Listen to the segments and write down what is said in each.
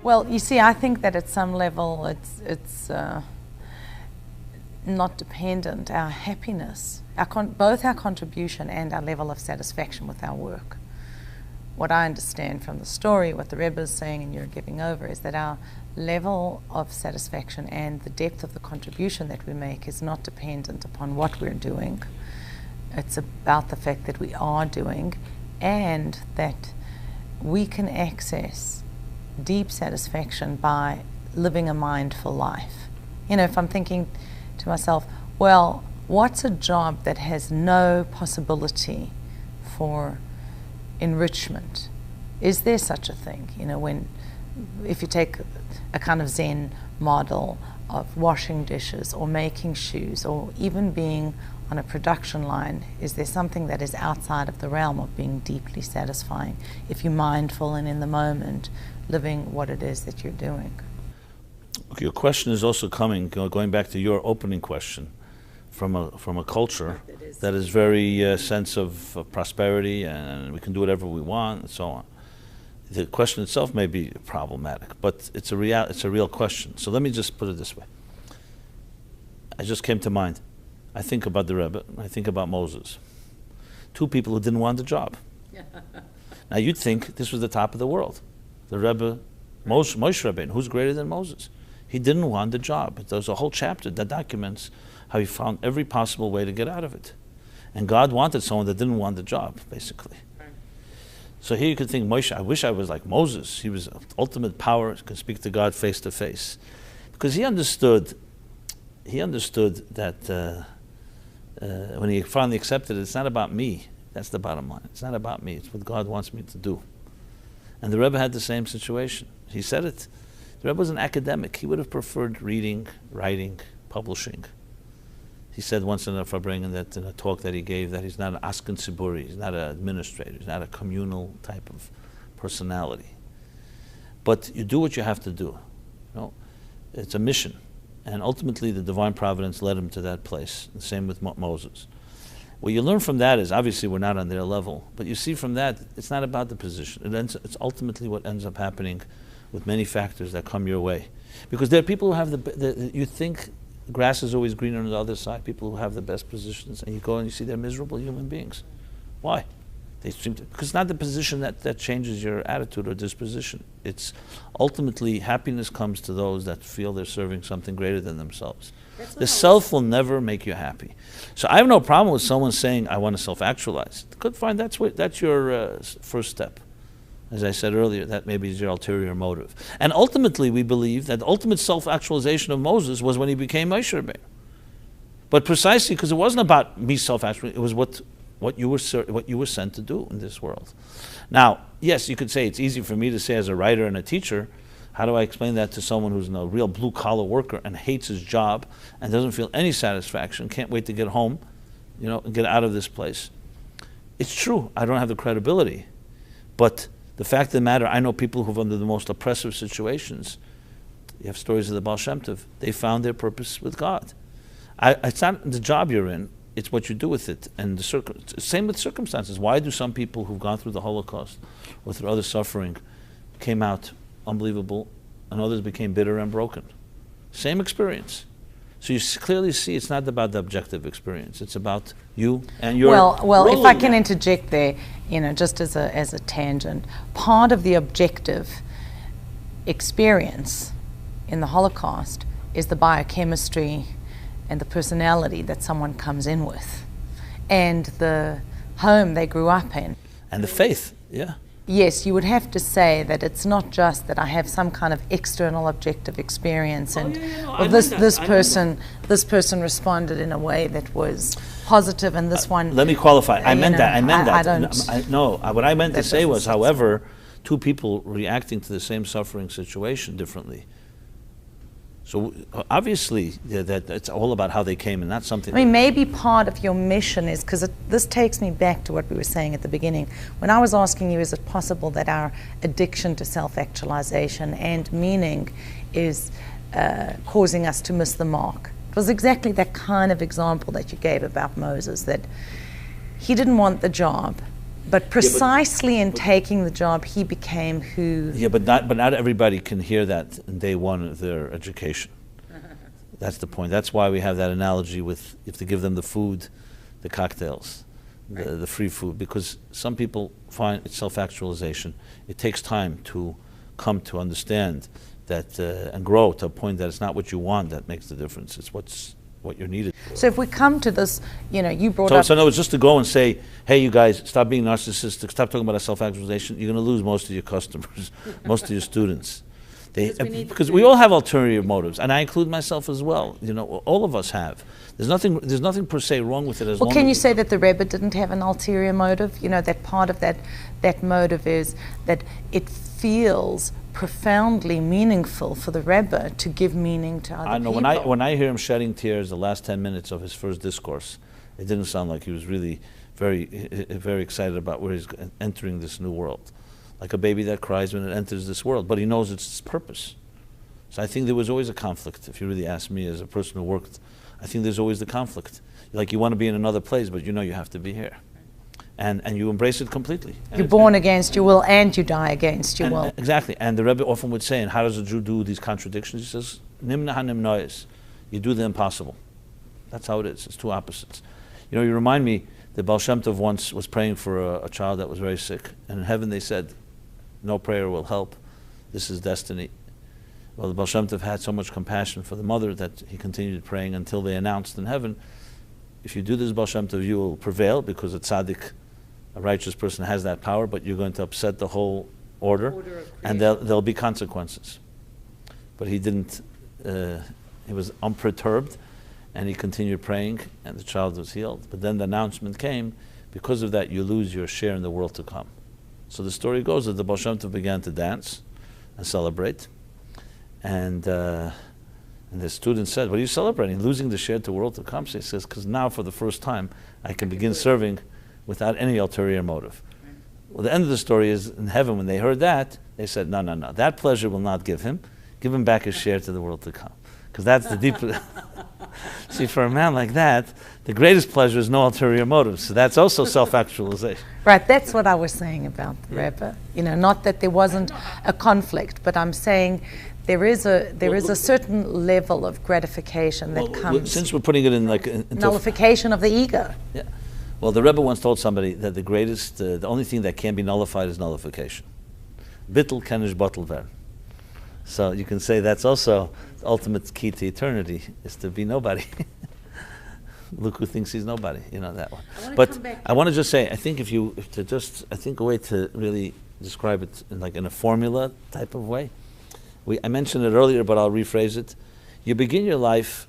Well, you see, I think that at some level it's not dependent. Our happiness, both our contribution and our level of satisfaction with our work. What I understand from the story, what the Rebbe is saying and you're giving over, is that our level of satisfaction and the depth of the contribution that we make is not dependent upon what we're doing. It's about the fact that we are doing, and that we can access deep satisfaction by living a mindful life. You know, if I'm thinking to myself, well, what's a job that has no possibility for enrichment? Is there such a thing? You know, if you take a kind of Zen model of washing dishes or making shoes or even being on a production line, is there something that is outside of the realm of being deeply satisfying if you're mindful and in the moment living what it is that you're doing? Okay, your question is also coming, going back to your opening question, from a culture that is very sense of prosperity and we can do whatever we want and so on. The question itself may be problematic, but it's a real question. So let me just put it this way. I just came to mind. I think about the Rebbe, I think about Moses. Two people who didn't want the job. Now you'd think this was the top of the world. The Rebbe, Moshe Rabbeinu, who's greater than Moses? He didn't want the job. There's a whole chapter that documents how he found every possible way to get out of it. And God wanted someone that didn't want the job, basically. So here you could think, Moshe, I wish I was like Moses. He was ultimate power, could speak to God face to face. Because he understood that when he finally accepted it, it's not about me. That's the bottom line. It's not about me. It's what God wants me to do. And the Rebbe had the same situation. He said it. The Rebbe was an academic. He would have preferred reading, writing, publishing. He said once in a Farbrengen, that in a talk that he gave, that he's not an Asken Tziburi, he's not an administrator, he's not a communal type of personality. But you do what you have to do. You know? It's a mission. And ultimately the divine providence led him to that place. The same with Moses. What you learn from that is, obviously we're not on their level, but you see from that, it's not about the position. It's ultimately what ends up happening with many factors that come your way. Because there are people who have you think grass is always greener on the other side, people who have the best positions, and you go and you see they're miserable human beings. Why? They seem to, because it's not the position that changes your attitude or disposition. It's ultimately happiness comes to those that feel they're serving something greater than themselves. The self will never make you happy. So I have no problem with someone saying, I want to self-actualize. Good, fine, that's your first step. As I said earlier, that maybe is your ulterior motive. And ultimately, we believe that the ultimate self-actualization of Moses was when he became Moshe Rabbeinu. But precisely because it wasn't about me self-actualizing, it was what you were sent to do in this world. Now, yes, you could say it's easy for me to say as a writer and a teacher. How do I explain that to someone who's a real blue-collar worker and hates his job and doesn't feel any satisfaction, can't wait to get home, and get out of this place? It's true, I don't have the credibility. But the fact of the matter, I know people who've under the most oppressive situations. You have stories of the Baal Shem Tov. They found their purpose with God. It's not the job you're in, it's what you do with it. And same with circumstances. Why do some people who've gone through the Holocaust or through other suffering came out unbelievable, and others became bitter and broken? Same experience. So you clearly see it's not about the objective experience. It's about you and your well, if I can interject there, just as a tangent, part of the objective experience in the Holocaust is the biochemistry and the personality that someone comes in with, and the home they grew up in, and the faith. Yeah. Yes, you would have to say that it's not just that I have some kind of external objective experience and this person responded in a way that was positive and this one. Let me qualify. I meant that. No, what I meant to say was, however, two people reacting to the same suffering situation differently. So obviously, that it's all about how they came and not something. I mean, maybe part of your mission is, because this takes me back to what we were saying at the beginning. When I was asking you, is it possible that our addiction to self-actualization and meaning is causing us to miss the mark? It was exactly that kind of example that you gave about Moses, that he didn't want the job, but precisely in taking the job, he became who. Yeah, but not everybody can hear that in day one of their education. That's the point. That's why we have that analogy with you have to give them the food, the cocktails, the free food, because some people find it's self-actualization. It takes time to come to understand that and grow to a point that it's not what you want that makes the difference. It's what you're needed for. So if we come to this, you brought up... So no, it's just to go and say, hey, you guys, stop being narcissistic, stop talking about self-actualization. You're going to lose most of your customers, most of your students. Because we all have ulterior motives, and I include myself as well. All of us have. There's nothing per se wrong with it. As well, long can as you say that the Rebbe didn't have an ulterior motive? That part of that motive is that it feels profoundly meaningful for the Rebbe to give meaning to other people. I know when I hear him shedding tears the last 10 minutes of his first discourse, it didn't sound like he was really very, very excited about where he's entering this new world. Like a baby that cries when it enters this world, but he knows it's its purpose. So I think there was always a conflict. If you really ask me as a person who worked, I think there's always the conflict. Like you want to be in another place, but you know you have to be here. And you embrace it completely. And you're born against your will and you die against your will. Exactly. And the Rebbe often would say, and how does a Jew do these contradictions? He says, Nimna ha-nimnois. You do the impossible. That's how it is. It's two opposites. You remind me, the Baal Shem Tov once was praying for a child that was very sick. And in heaven they said, no prayer will help. This is destiny. Well, the Baal Shem Tov had so much compassion for the mother that he continued praying until they announced in heaven, if you do this Baal Shem Tov, you will prevail because a tzaddik, a righteous person, has that power, but you're going to upset the whole order and there'll be consequences. But he didn't, he was unperturbed and he continued praying and the child was healed. But then the announcement came, because of that you lose your share in the world to come. So the story goes that the Baal Shem Tov began to dance and celebrate, and the student said, what are you celebrating? Losing the share to the world to come? So he says, because now for the first time I can begin serving without any ulterior motive. Well, the end of the story is, in heaven when they heard that, they said, no, that pleasure will not give him back his share to the world to come. Because that's the deep... See, for a man like that, the greatest pleasure is no ulterior motives. So that's also self-actualization. Right, that's what I was saying about the Rebbe. Not that there wasn't a conflict, but I'm saying there is a certain level of gratification that comes. Since we're putting it in nullification of the ego. Yeah. Well, the Rebbe once told somebody that the only thing that can be nullified is nullification. Bittel kenish bottel werden. So you can say that's also the ultimate key to eternity, is to be nobody. Luke who thinks he's nobody, that one. But I want to just say, I think a way to really describe it in a formula type of way. I mentioned it earlier, but I'll rephrase it. You begin your life,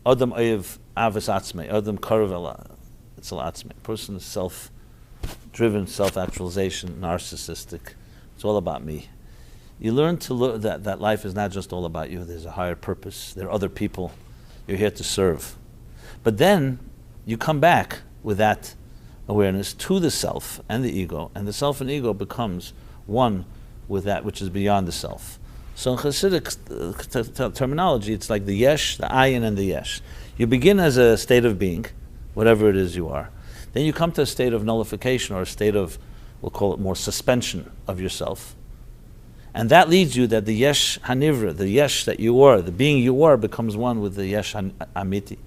Adam oyev avos atzmei, Adam karev etzel atzmei. Person is self-driven, self-actualization, narcissistic. It's all about me. You learn that life is not just all about you. There's a higher purpose. There are other people. You're here to serve. But then you come back with that awareness to the self and the ego, and the self and ego becomes one with that which is beyond the self. So in Hasidic terminology, it's like the yesh, the ayin, and the yesh. You begin as a state of being, whatever it is you are. Then you come to a state of nullification, or a state of, we'll call it more suspension of yourself. And that leads you that the yesh hanivra, the yesh that you are, the being you are, becomes one with the yesh amiti,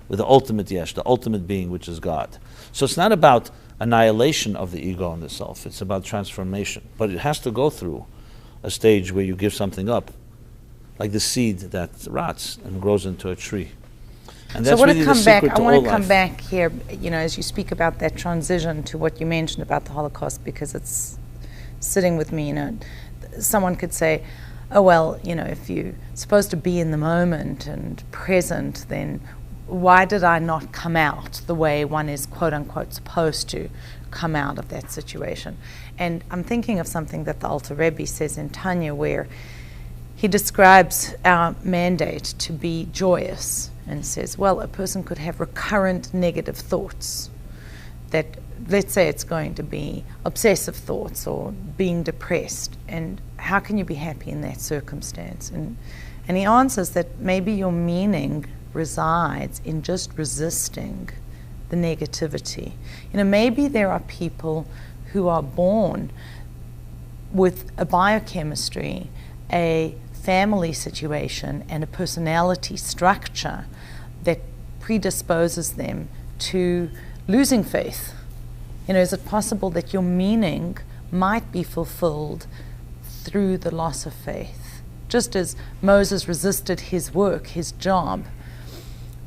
with the ultimate yesh, the ultimate being, which is God. So it's not about annihilation of the ego and the self. It's about transformation. But it has to go through a stage where you give something up, like the seed that rots and grows into a tree. And that's really the secret to all life. I want to come back here, as you speak about that transition to what you mentioned about the Holocaust, because it's sitting with me, Someone could say, oh, well, if you're supposed to be in the moment and present, then why did I not come out the way one is, quote unquote, supposed to come out of that situation? And I'm thinking of something that the Alter Rebbe says in Tanya, where he describes our mandate to be joyous and says, well, a person could have recurrent negative thoughts that, let's say it's going to be obsessive thoughts or being depressed, and how can you be happy in that circumstance? And he answers that maybe your meaning resides in just resisting the negativity. You know, maybe there are people who are born with a biochemistry, a family situation, and a personality structure that predisposes them to losing faith. You know, is it possible that your meaning might be fulfilled through the loss of faith? Just as Moses resisted his work, his job,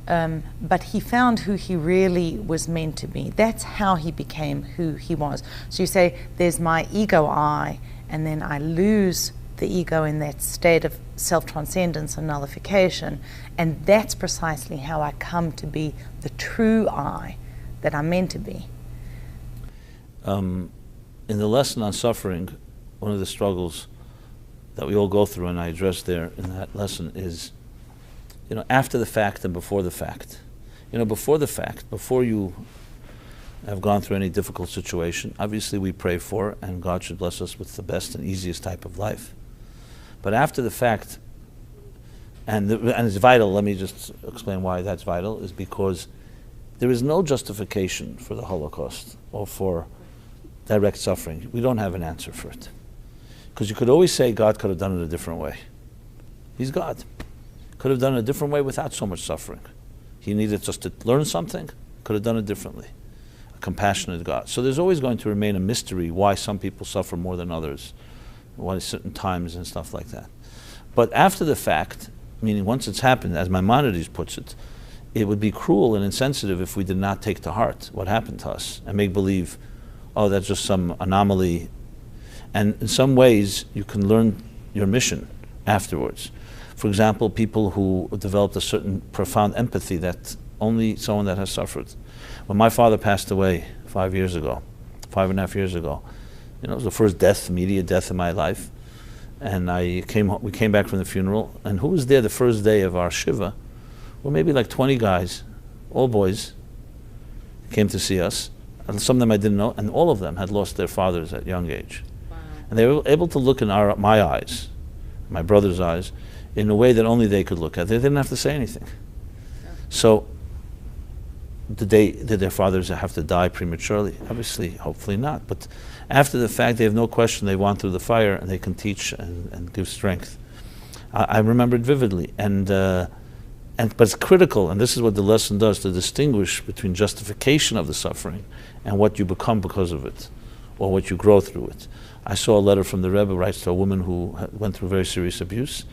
but he found who he really was meant to be. That's how he became who he was. So you say, there's my ego I, and then I lose the ego in that state of self-transcendence and nullification, and that's precisely how I come to be the true I that I'm meant to be. In the lesson on suffering, one of the struggles that we all go through, and I address there in that lesson, is, you know, after the fact and before the fact. You know, before the fact, before you have gone through any difficult situation, obviously we pray for, and God should bless us with the best and easiest type of life. But after the fact, and it's vital, let me just explain why that's vital, is because there is no justification for the Holocaust or for direct suffering. We don't have an answer for it. Because you could always say God could have done it a different way. He's God. Could have done it a different way without so much suffering. He needed just to learn something, could have done it differently. A compassionate God. So there's always going to remain a mystery why some people suffer more than others, why certain times and stuff like that. But after the fact, meaning once it's happened, as Maimonides puts it, it would be cruel and insensitive if we did not take to heart what happened to us and make believe, oh, that's just some anomaly. And in some ways, you can learn your mission afterwards. For example, people who developed a certain profound empathy that only someone that has suffered. When my father passed away 5 years ago, 5.5 years ago, you know, it was the first death, immediate death in my life. And we came back from the funeral, and who was there the first day of our Shiva? Well, maybe like 20 guys, all boys, came to see us. And some of them I didn't know, and all of them had lost their fathers at young age. Wow. And they were able to look in my eyes, my brother's eyes, in a way that only they could look at. They didn't have to say anything. Yeah. So, did their fathers have to die prematurely? Obviously, hopefully not. But after the fact, they have no question they've gone through the fire, and they can teach and give strength. I remember it vividly. But it's critical, and this is what the lesson does, to distinguish between justification of the suffering and what you become because of it, or what you grow through it. I saw a letter from the Rebbe, writes to a woman who went through very serious abuse.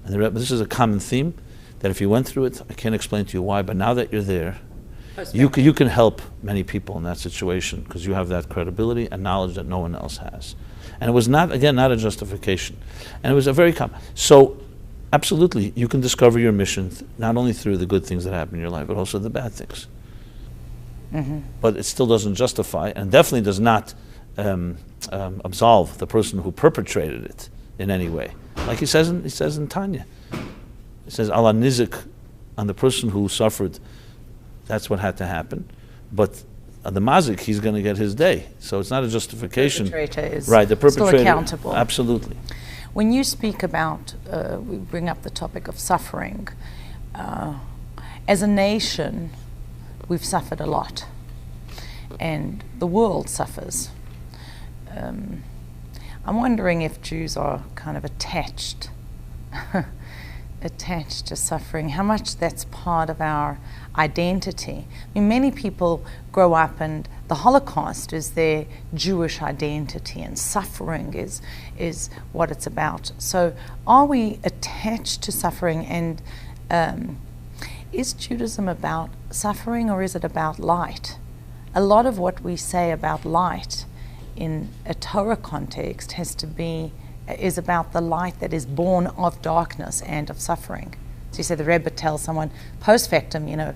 And the Rebbe, this is a common theme, that if you went through it, I can't explain to you why, but now that you're there, you can help many people in that situation, because you have that credibility and knowledge that no one else has. And it was not, again, not a justification. And it was a very common. So, absolutely, you can discover your mission not only through the good things that happen in your life, but also the bad things. Mm-hmm. But it still doesn't justify, and definitely does not absolve the person who perpetrated it in any way. Like he says in Tanya. He says, Allah nizik, on the person who suffered, that's what had to happen. But the mazik, he's going to get his day. So it's not a justification. The perpetrator is right, the perpetrator, still accountable. Absolutely. When you speak about, we bring up the topic of suffering, as a nation, we've suffered a lot. And the world suffers. I'm wondering if Jews are kind of attached to suffering, how much that's part of our identity. I mean, many people grow up and the Holocaust is their Jewish identity, and suffering is what it's about. So are we attached to suffering, and is Judaism about suffering, or is it about light? A lot of what we say about light in a Torah context is about the light that is born of darkness and of suffering. So you say the Rebbe tells someone post factum, you know,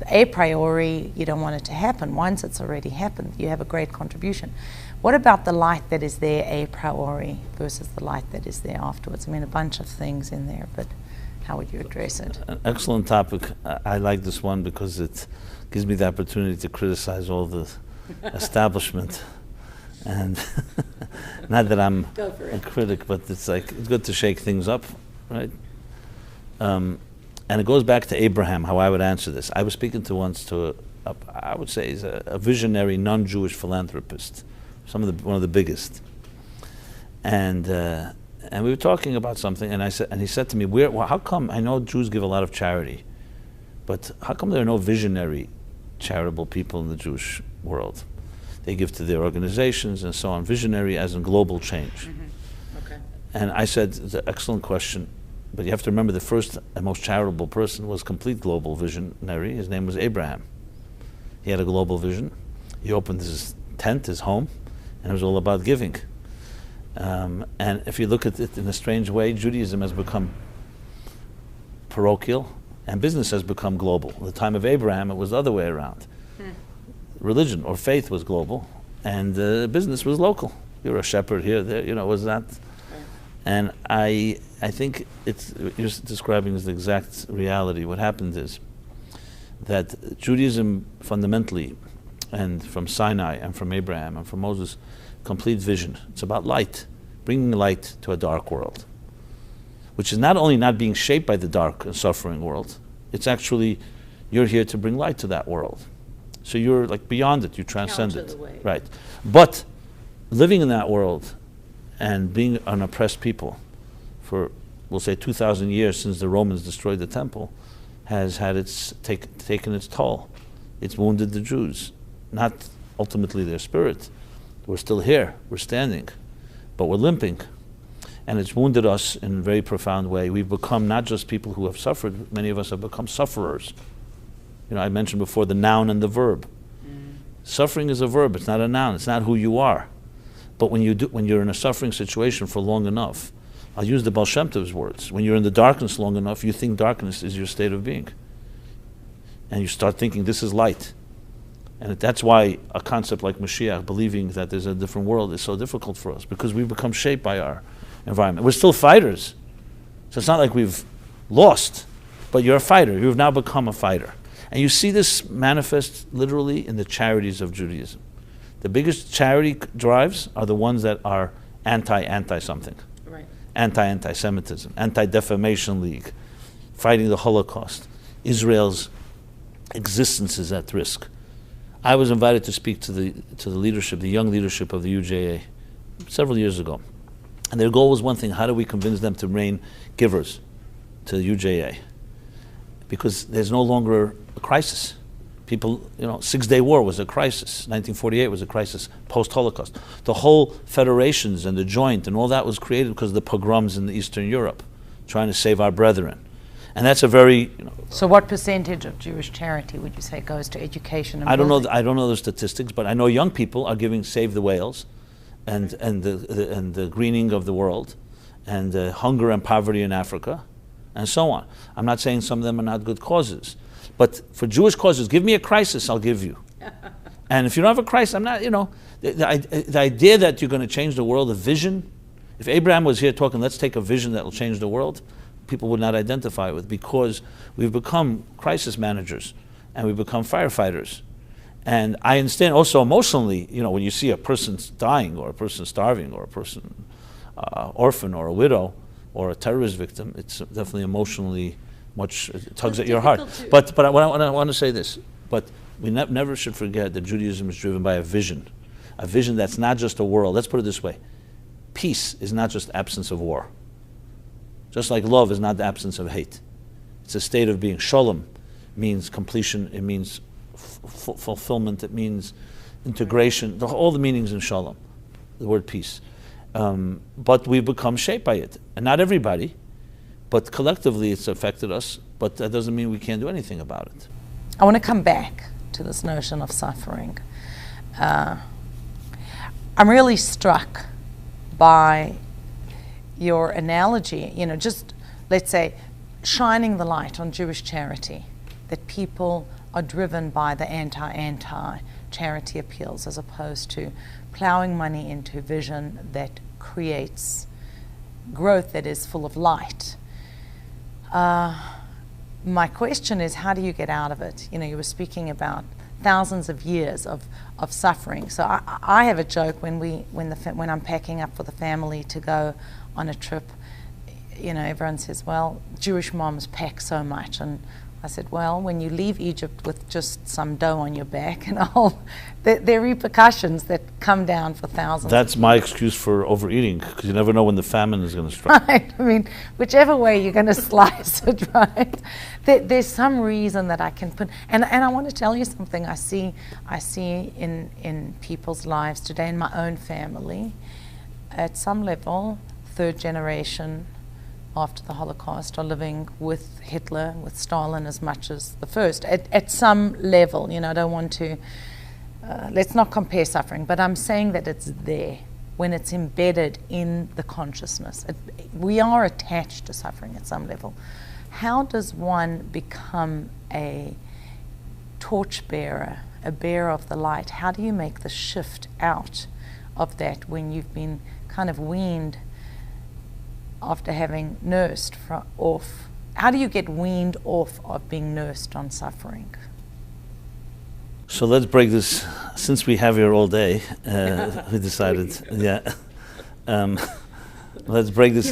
a priori you don't want it to happen. Once it's already happened, you have a great contribution. What about the light that is there a priori versus the light that is there afterwards? I mean, a bunch of things in there, but how would you address it? An excellent topic. I like this one because it gives me the opportunity to criticize all the establishment. And not that I'm a critic, but it's good to shake things up, right? And it goes back to Abraham, how I would answer this. I was speaking once to I would say is a visionary non-Jewish philanthropist, one of the biggest. And we were talking about something, and he said to me, how come, I know Jews give a lot of charity, but how come there are no visionary charitable people in the Jewish world? They give to their organizations and so on, visionary as in global change. Mm-hmm. Okay. And I said, it's an excellent question, but you have to remember the first and most charitable person was complete global visionary. His name was Abraham. He had a global vision. He opened his tent, his home, and it was all about giving. And if you look at it in a strange way, Judaism has become parochial and business has become global. At the time of Abraham, it was the other way around. Religion or faith was global and business was local. You're a shepherd here, there, was that. And I think you're describing is the exact reality. What happened is that Judaism fundamentally, and from Sinai and from Abraham and from Moses, complete vision. It's about light, bringing light to a dark world, which is not only not being shaped by the dark and suffering world, it's actually, you're here to bring light to that world. So you're like beyond it, you transcend it. Right. But living in that world and being an oppressed people for, we'll say, 2,000 years since the Romans destroyed the temple, has had taken its toll. It's wounded the Jews, not ultimately their spirit. We're still here, we're standing, but we're limping. And it's wounded us in a very profound way. We've become not just people who have suffered, many of us have become sufferers. I mentioned before the noun and the verb. Suffering is a verb, it's not a noun, it's not who you are. But when you're in a suffering situation for long enough, I'll use the Baal Shem Tov's words, when you're in the darkness long enough, you think darkness is your state of being. And you start thinking this is light. And that's why a concept like Mashiach, believing that there's a different world, is so difficult for us, because we've become shaped by our environment. We're still fighters. So it's not like we've lost, but you're a fighter. You've now become a fighter. And you see this manifest literally in the charities of Judaism. The biggest charity drives are the ones that are anti-something. Right. Anti-Semitism, Anti-Defamation League, fighting the Holocaust. Israel's existence is at risk. I was invited to speak to the leadership, the young leadership of the UJA, several years ago. And their goal was one thing: how do we convince them to remain givers to the UJA? Because there's no longer a crisis. People, 6-Day War was a crisis. 1948 was a crisis post-Holocaust. The whole federations and the joint and all that was created because of the pogroms in Eastern Europe, trying to save our brethren. And that's a very... So what percentage of Jewish charity would you say goes to education and I don't know the statistics, but I know young people are giving Save the Whales and the greening of the world and hunger and poverty in Africa and so on. I'm not saying some of them are not good causes, but for Jewish causes, give me a crisis, I'll give you. And if you don't have a crisis, I'm not, the idea that you're going to change the world, a vision, if Abraham was here talking, let's take a vision that will change the world, people would not identify with, because we've become crisis managers and we've become firefighters. And I understand also emotionally, when you see a person dying or a person starving or a person orphan or a widow or a terrorist victim, it's definitely emotionally much tugs at your heart. But I want to say this, but we never should forget that Judaism is driven by a vision that's not just a world. Let's put it this way. Peace is not just absence of war. Just like love is not the absence of hate. It's a state of being. Shalom means completion, it means fulfillment, it means integration, all the meanings in shalom, the word peace. But we've become shaped by it. And not everybody, but collectively it's affected us, but that doesn't mean we can't do anything about it. I want to come back to this notion of suffering. I'm really struck by your analogy, just let's say shining the light on Jewish charity, that people are driven by the anti charity appeals as opposed to plowing money into vision that creates growth that is full of light. My question is, how do you get out of it? You were speaking about thousands of years of suffering. So I have a joke when I'm packing up for the family to go on a trip. Everyone says, well, Jewish moms pack so much, and I said, well, when you leave Egypt with just some dough on your back and there are repercussions that come down for thousands. That's my excuse for overeating, because you never know when the famine is going to strike. Right. I mean, whichever way you're going to slice it, right? There's some reason that I can put, and I want to tell you something I see in people's lives today, in my own family, at some level, third generation after the Holocaust are living with Hitler, with Stalin as much as the first, at some level. I don't want to, let's not compare suffering, but I'm saying that it's there when it's embedded in the consciousness. We are attached to suffering at some level. How does one become a torchbearer, a bearer of the light? How do you make the shift out of that when you've been kind of weaned after having nursed off? How do you get weaned off of being nursed on suffering? So let's break this. Since we have here all day, we decided, let's break this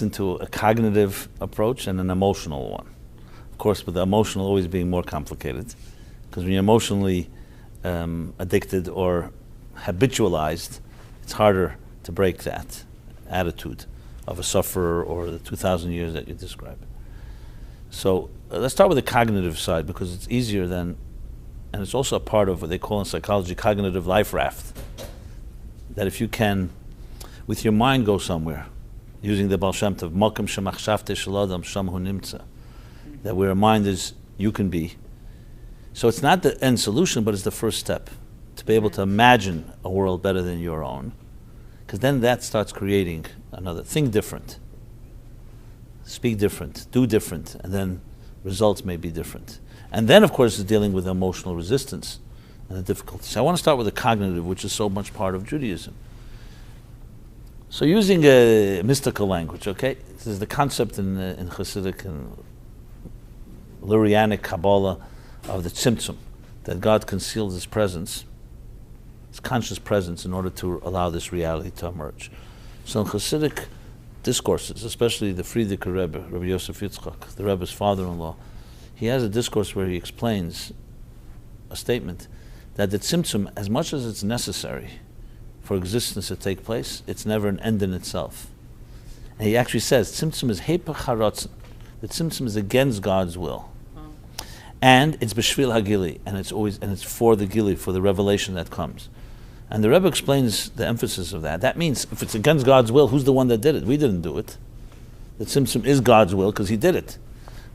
into a cognitive approach and an emotional one. Of course, with the emotional always being more complicated, because when you're emotionally addicted or habitualized, it's harder to break that attitude of a sufferer or the 2,000 years that you describe. So let's start with the cognitive side, because it's easier than, and it's also a part of what they call in psychology cognitive life raft. That if you can, with your mind, go somewhere, using the Baal Shem Tov, Mokem shemachshavte shel adam sham hu nimtza, that where a mind is, you can be. So it's not the end solution, but it's the first step, to be able to imagine a world better than your own, because then that starts creating another. Think different, speak different, do different, and then results may be different. And then, of course, it's dealing with emotional resistance and the difficulties. I want to start with the cognitive, which is so much part of Judaism. So using a mystical language, okay? This is the concept in Hasidic and Lurianic Kabbalah of the tzimtzum, that God conceals his presence, his conscious presence, in order to allow this reality to emerge. So in Hasidic discourses, especially the Frierdiker Rebbe, Rabbi Yosef Yitzchak, the Rebbe's father-in-law, he has a discourse where he explains a statement that the tzimtzum, as much as it's necessary for existence to take place, it's never an end in itself. And he actually says, tzimtzum is hepech haratzon. The tzimtzum is against God's will. And it's b'shvil hagili, and it's for the gili, for the revelation that comes. And the Rebbe explains the emphasis of that. That means if it's against God's will, who's the one that did it? We didn't do it. The tzimtzum is God's will because he did it.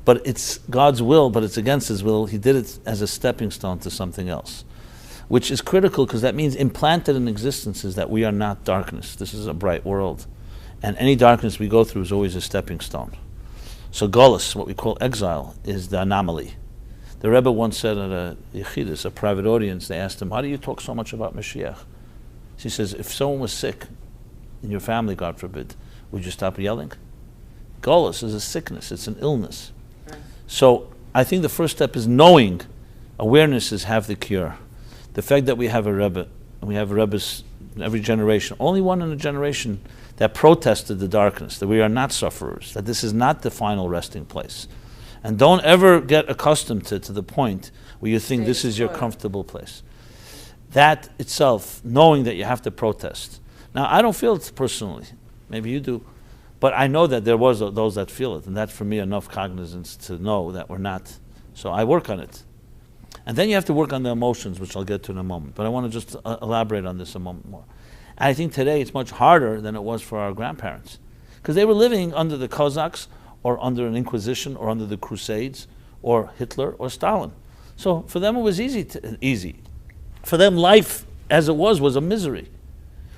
But it's God's will, but it's against his will. He did it as a stepping stone to something else, which is critical, because that means implanted in existence is that we are not darkness. This is a bright world. And any darkness we go through is always a stepping stone. So Golus, what we call exile, is the anomaly. The Rebbe once said at a Yechidus, a private audience, they asked him, how do you talk so much about Mashiach? He says, if someone was sick in your family, God forbid, would you stop yelling? Golus is a sickness, it's an illness. So I think the first step is knowing awareness is half the cure. The fact that we have a Rebbe, and we have Rebbes in every generation, only one in a generation that protested the darkness, that we are not sufferers, that this is not the final resting place. And don't ever get accustomed to the point where you think this is your comfortable place. That itself, knowing that you have to protest. Now, I don't feel it personally. Maybe you do. But I know that there was those that feel it. And that's, for me, enough cognizance to know that we're not. So I work on it. And then you have to work on the emotions, which I'll get to in a moment. But I want to just elaborate on this a moment more. And I think today it's much harder than it was for our grandparents. Because they were living under the Cossacks, or under an Inquisition, or under the Crusades, or Hitler, or Stalin. So for them it was easy. For them life as it was a misery.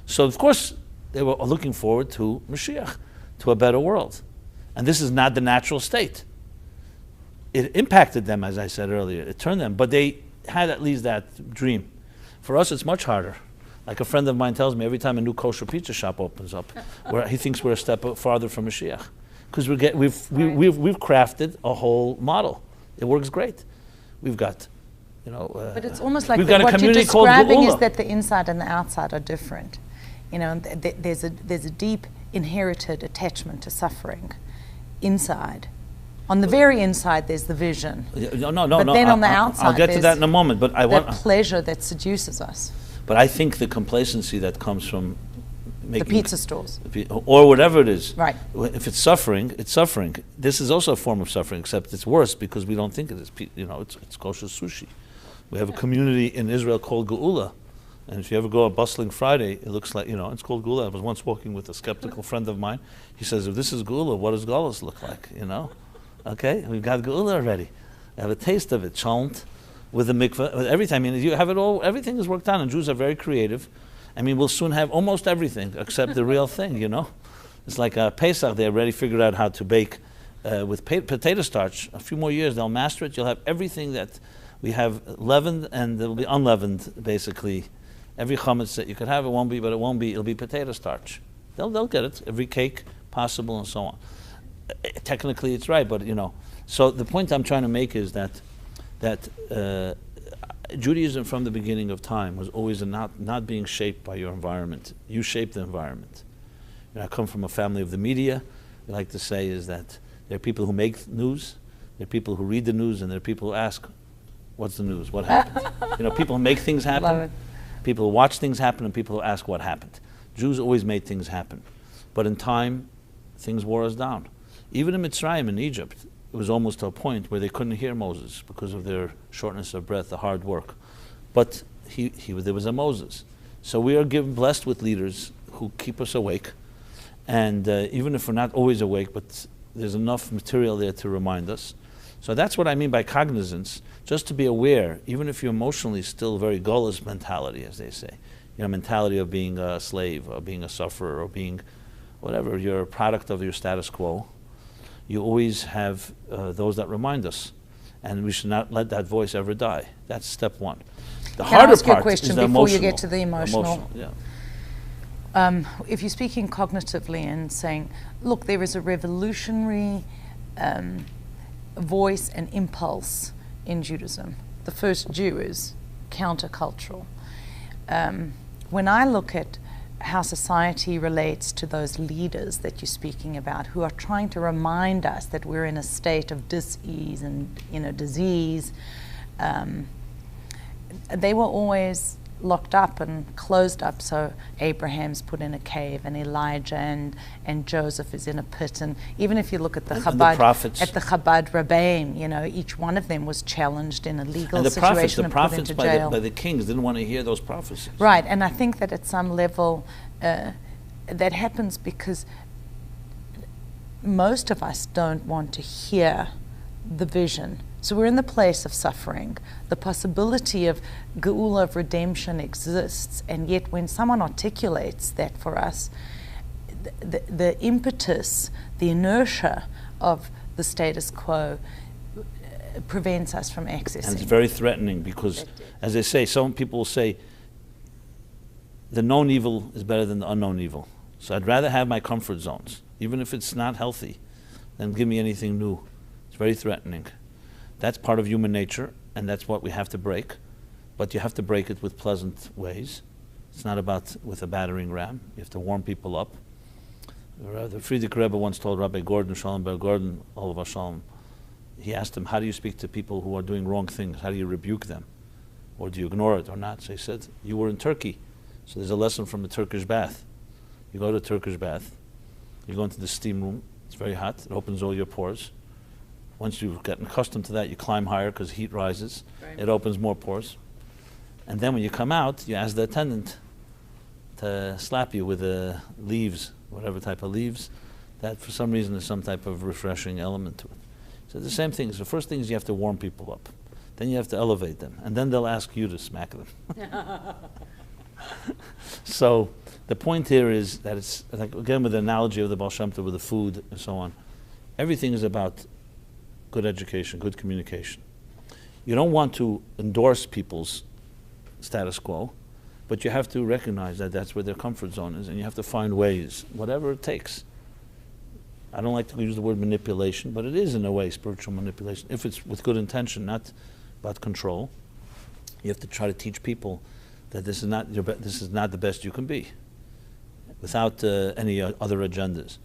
So of course they were looking forward to Mashiach, to a better world. And this is not the natural state. It impacted them, as I said earlier. It turned them, but they had at least that dream. For us it's much harder. Like a friend of mine tells me, every time a new kosher pizza shop opens up, where he thinks we're a step farther from Mashiach. Because we've crafted a whole model. It works great. We've got, but it's almost like what you're describing is that the inside and the outside are different. There's a deep inherited attachment to suffering inside, On the very inside, there's the vision. No. But then on the outside, I'll get to that in a moment. But I want the pleasure that seduces us. But I think the complacency that comes from making the pizza stores, or whatever it is. Right. If it's suffering, it's suffering. This is also a form of suffering, except it's worse because we don't think it is. It's kosher sushi. We have a community in Israel called Geula. And if you ever go a bustling Friday, it looks like, it's called Geula. I was once walking with a skeptical friend of mine. He says, if this is Geula, what does Galus look like, Okay, we've got Geula already. I have a taste of it, chalent, with the mikveh, with everything. You have it all, everything is worked out, and Jews are very creative. We'll soon have almost everything except the real thing, It's like Pesach, they already figured out how to bake with potato starch. A few more years, they'll master it. You'll have everything that we have leavened, and it'll be unleavened, basically. Every chametz that you could have, it'll be potato starch. They'll get it, every cake possible and so on. Technically it's right, but So the point I'm trying to make is that Judaism from the beginning of time was always not being shaped by your environment. You shape the environment. I come from a family of the media. We like to say is that there are people who make news, there are people who read the news, and there are people who ask, what's the news, what happened? People who make things happen. Love it. People who watch things happen, and people who ask what happened. Jews always made things happen. But in time, things wore us down. Even in Mitzrayim, in Egypt, it was almost to a point where they couldn't hear Moses because of their shortness of breath, the hard work. But there was a Moses. So we are blessed with leaders who keep us awake. And even if we're not always awake, but there's enough material there to remind us. So that's what I mean by cognizance, just to be aware, even if you're emotionally still very gullus mentality, as they say. Mentality of being a slave, or being a sufferer, or being whatever, you're a product of your status quo. You always have those that remind us. And we should not let that voice ever die. That's step one. The harder ask you a part question is the before emotional. You get to the emotional? Yeah. If you're speaking cognitively and saying, look, there is a revolutionary voice and impulse in Judaism. The first Jew is countercultural. When I look at how society relates to those leaders that you're speaking about, who are trying to remind us that we're in a state of dis-ease and disease, they were always locked up and closed up. So Abraham's put in a cave, and Elijah and Joseph is in a pit. And even if you look at the Chabad, at the Chabad Rabbeim, each one of them was challenged in a legal situation and put into jail. By the kings didn't want to hear those prophecies. Right, and I think that at some level that happens because most of us don't want to hear the vision. So we're in the place of suffering. The possibility of geula, of redemption, exists, and yet when someone articulates that for us, the impetus, the inertia of the status quo prevents us from accessing. And it's very threatening because, as they say, some people will say, the known evil is better than the unknown evil. So I'd rather have my comfort zones, even if it's not healthy, than give me anything new. It's very threatening. That's part of human nature, and that's what we have to break. But you have to break it with pleasant ways. It's not about with a battering ram. You have to warm people up. The Friedrich Rebbe once told Rabbi Gordon, Shalom Ber Gordon, all of us Shalom, he asked him, how do you speak to people who are doing wrong things? How do you rebuke them? Or do you ignore it or not? So he said, you were in Turkey. So there's a lesson from a Turkish bath. You go to a Turkish bath. You go into the steam room. It's very hot. It opens all your pores. Once you've gotten accustomed to that, you climb higher because heat rises. Right. It opens more pores. And then when you come out, you ask the attendant to slap you with leaves, whatever type of leaves, that for some reason there's some type of refreshing element to it. So the same thing. So the first thing is you have to warm people up. Then you have to elevate them. And then they'll ask you to smack them. So the point here is that it's, like, again, with the analogy of the Baal Shem Tov with the food and so on, everything is about good education, good communication. You don't want to endorse people's status quo, but you have to recognize that that's where their comfort zone is, and you have to find ways, whatever it takes. I don't like to use the word manipulation, but it is in a way spiritual manipulation, if it's with good intention, not about control. You have to try to teach people that this is not the best you can be, without any other agendas.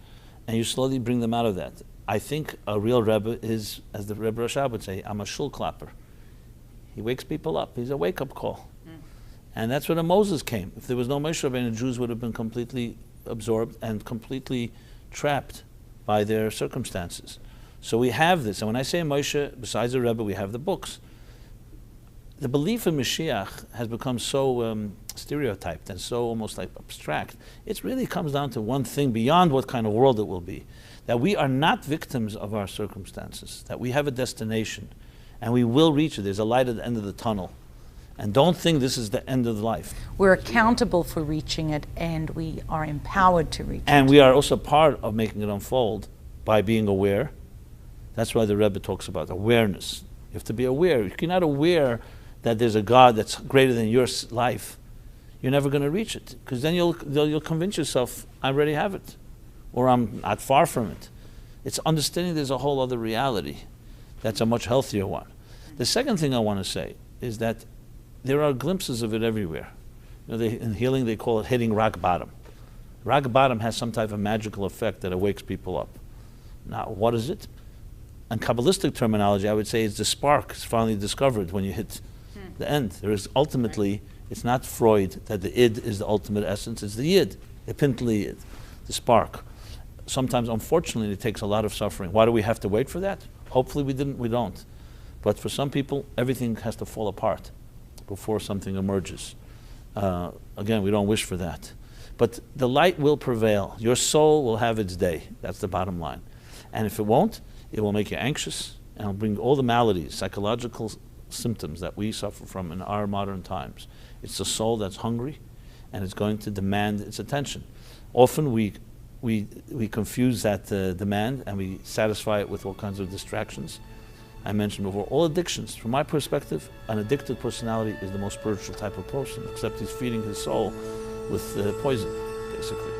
And you slowly bring them out of that. I think a real Rebbe is, as the Rebbe Rashab would say, I'm a shul clapper. He wakes people up. He's a wake-up call. And that's where the Moses came. If there was no Moshe Rabbeinu, the Jews would have been completely absorbed and completely trapped by their circumstances. So we have this. And when I say Moshe, besides the Rebbe, we have the books. The belief in Mashiach has become so stereotyped and so almost like abstract. It really comes down to one thing beyond what kind of world it will be. That we are not victims of our circumstances. That we have a destination. And we will reach it. There's a light at the end of the tunnel. And don't think this is the end of life. We're accountable for reaching it, and we are empowered to reach it. And we are also part of making it unfold by being aware. That's why the Rebbe talks about awareness. You have to be aware. If you're not aware that there's a God that's greater than your life, you're never going to reach it. Because then you'll convince yourself, I already have it. Or I'm not far from it. It's understanding there's a whole other reality that's a much healthier one. The second thing I want to say is that there are glimpses of it everywhere. You know, in healing, they call it hitting rock bottom. Rock bottom has some type of magical effect that awakes people up. Now, what is it? In Kabbalistic terminology, I would say it's the spark is finally discovered when you hit the end. There is ultimately, it's not Freud that the id is the ultimate essence, it's the yid, the pintli yid, the spark. Sometimes, unfortunately, it takes a lot of suffering. Why do we have to wait for that? Hopefully we don't. But for some people, everything has to fall apart before something emerges. Again, we don't wish for that. But the light will prevail. Your soul will have its day. That's the bottom line. And if it won't, it will make you anxious and it'll bring all the maladies, psychological symptoms that we suffer from in our modern times. It's the soul that's hungry and it's going to demand its attention. Often we confuse that demand and we satisfy it with all kinds of distractions. I mentioned before, all addictions, from my perspective, an addicted personality is the most spiritual type of person, except he's feeding his soul with poison, basically.